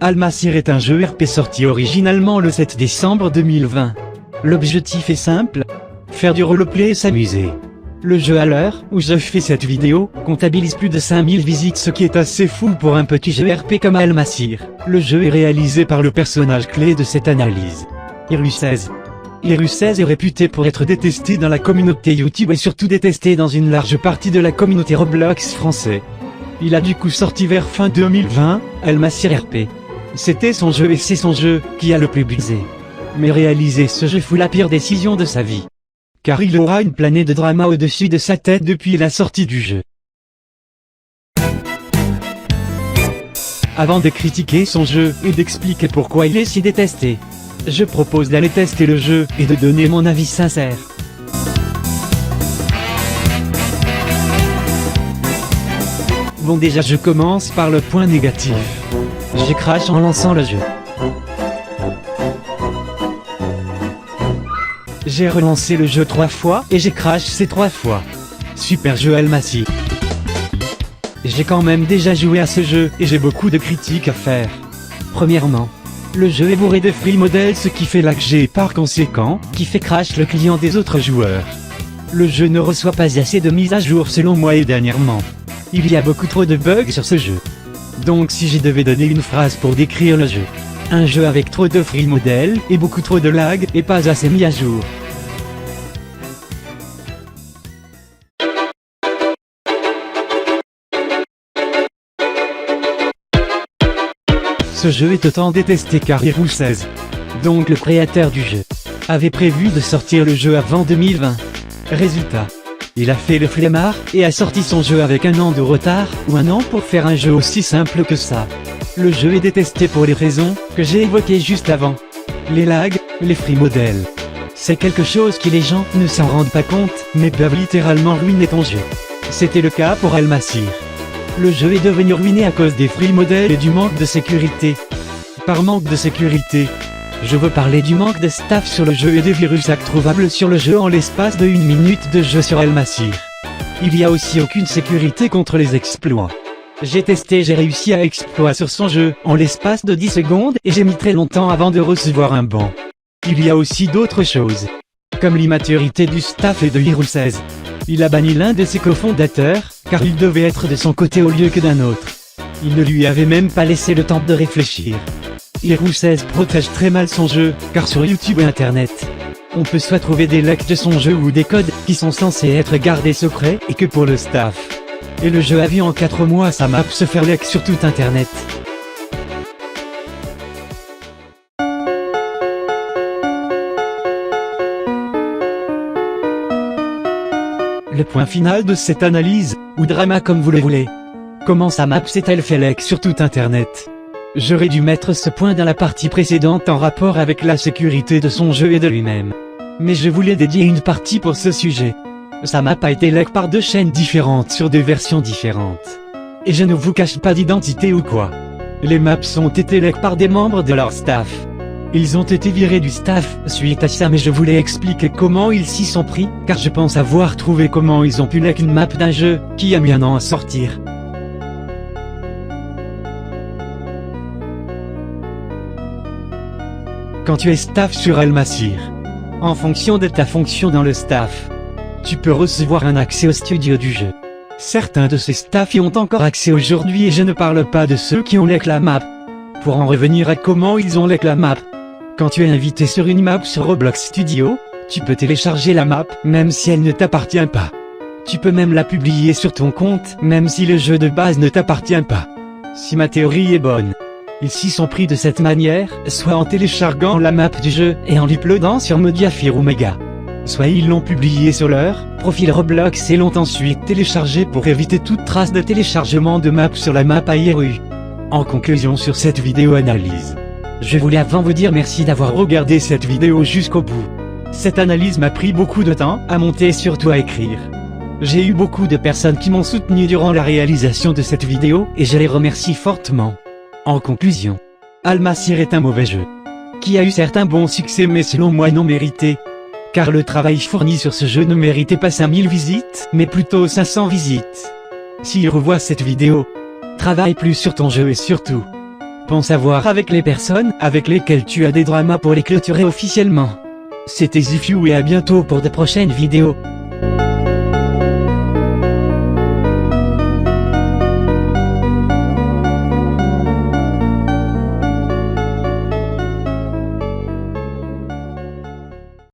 Al-Masir est un jeu RP sorti originalement le 7 décembre 2020. L'objectif est simple, faire du roleplay et s'amuser. Le jeu à l'heure où je fais cette vidéo, comptabilise plus de 5000 visites, ce qui est assez fou pour un petit jeu RP comme Al-Masir. Le jeu est réalisé par le personnage clé de cette analyse, Iru16. Iru16 est réputé pour être détesté dans la communauté YouTube et surtout détesté dans une large partie de la communauté Roblox français. Il a du coup sorti vers fin 2020, Al-Masir RP. C'était son jeu et c'est son jeu qui a le plus buzzé. Mais réaliser ce jeu fut la pire décision de sa vie. Car il aura une planète de drama au-dessus de sa tête depuis la sortie du jeu. Avant de critiquer son jeu et d'expliquer pourquoi il est si détesté, je propose d'aller tester le jeu et de donner mon avis sincère. Bon, déjà je commence par le point négatif. J'ai crash en lançant le jeu. J'ai relancé le jeu 3 fois et j'ai crash ces 3 fois. Super jeu Al-Masir. J'ai quand même déjà joué à ce jeu et j'ai beaucoup de critiques à faire. Premièrement, le jeu est bourré de free models, ce qui fait lag et par conséquent, qui fait crash le client des autres joueurs. Le jeu ne reçoit pas assez de mises à jour selon moi et dernièrement. Il y a beaucoup trop de bugs sur ce jeu. Donc si je devais donner une phrase pour décrire le jeu, un jeu avec trop de free models et beaucoup trop de lag et pas assez mis à jour. Ce jeu est autant détesté car Iru16, donc le créateur du jeu, avait prévu de sortir le jeu avant 2020. Résultat, il a fait le flemmard et a sorti son jeu avec 1 an de retard, ou 1 an pour faire un jeu aussi simple que ça. Le jeu est détesté pour les raisons que j'ai évoquées juste avant. Les lags, les free models. C'est quelque chose que les gens ne s'en rendent pas compte, mais peuvent littéralement ruiner ton jeu. C'était le cas pour Al-Masir. Le jeu est devenu ruiné à cause des free models et du manque de sécurité. Par manque de sécurité, je veux parler du manque de staff sur le jeu et des virus trouvables sur le jeu en l'espace de 1 minute de jeu sur Al-Masir. Il y a aussi aucune sécurité contre les exploits. J'ai testé, j'ai réussi à exploit sur son jeu en l'espace de 10 secondes et j'ai mis très longtemps avant de recevoir un ban. Il y a aussi d'autres choses, comme l'immaturité du staff et de Iru16. Il a banni l'un de ses cofondateurs, car il devait être de son côté au lieu que d'un autre. Il ne lui avait même pas laissé le temps de réfléchir. Iru16 protège très mal son jeu, car sur YouTube et Internet, on peut soit trouver des leaks de son jeu ou des codes qui sont censés être gardés secrets et que pour le staff. Et le jeu a vu en 4 mois sa map se faire leak sur tout Internet. Le point final de cette analyse, ou drama comme vous le voulez. Comment sa map s'est-elle fait leak sur tout Internet? J'aurais dû mettre ce point dans la partie précédente en rapport avec la sécurité de son jeu et de lui-même. Mais je voulais dédier une partie pour ce sujet. Sa map a été leak par 2 chaînes différentes sur 2 versions différentes. Et je ne vous cache pas d'identité ou quoi. Les maps ont été leak par des membres de leur staff. Ils ont été virés du staff suite à ça, mais je voulais expliquer comment ils s'y sont pris, car je pense avoir trouvé comment ils ont pu leak une map d'un jeu qui a mis 1 an à sortir. Quand tu es staff sur Al-Masir, en fonction de ta fonction dans le staff, tu peux recevoir un accès au studio du jeu. Certains de ces staffs y ont encore accès aujourd'hui et je ne parle pas de ceux qui ont leak la map. Pour en revenir à comment ils ont leak la map, quand tu es invité sur une map sur Roblox Studio, tu peux télécharger la map même si elle ne t'appartient pas. Tu peux même la publier sur ton compte même si le jeu de base ne t'appartient pas. Si ma théorie est bonne, ils s'y sont pris de cette manière, soit en téléchargeant la map du jeu et en l'uploadant sur Mediafire ou Mega. Soit ils l'ont publié sur leur profil Roblox et l'ont ensuite téléchargé pour éviter toute trace de téléchargement de map sur la map à Iru. En conclusion sur cette vidéo analyse, je voulais avant vous dire merci d'avoir regardé cette vidéo jusqu'au bout. Cette analyse m'a pris beaucoup de temps à monter et surtout à écrire. J'ai eu beaucoup de personnes qui m'ont soutenu durant la réalisation de cette vidéo et je les remercie fortement. En conclusion, Al-Masir est un mauvais jeu, qui a eu certains bons succès mais selon moi non mérités. Car le travail fourni sur ce jeu ne méritait pas 5000 visites, mais plutôt 500 visites. S'il revoit cette vidéo, travaille plus sur ton jeu et surtout, Pense à voir avec les personnes avec lesquelles tu as des dramas pour les clôturer officiellement. C'était Zifiu et à bientôt pour de prochaines vidéos.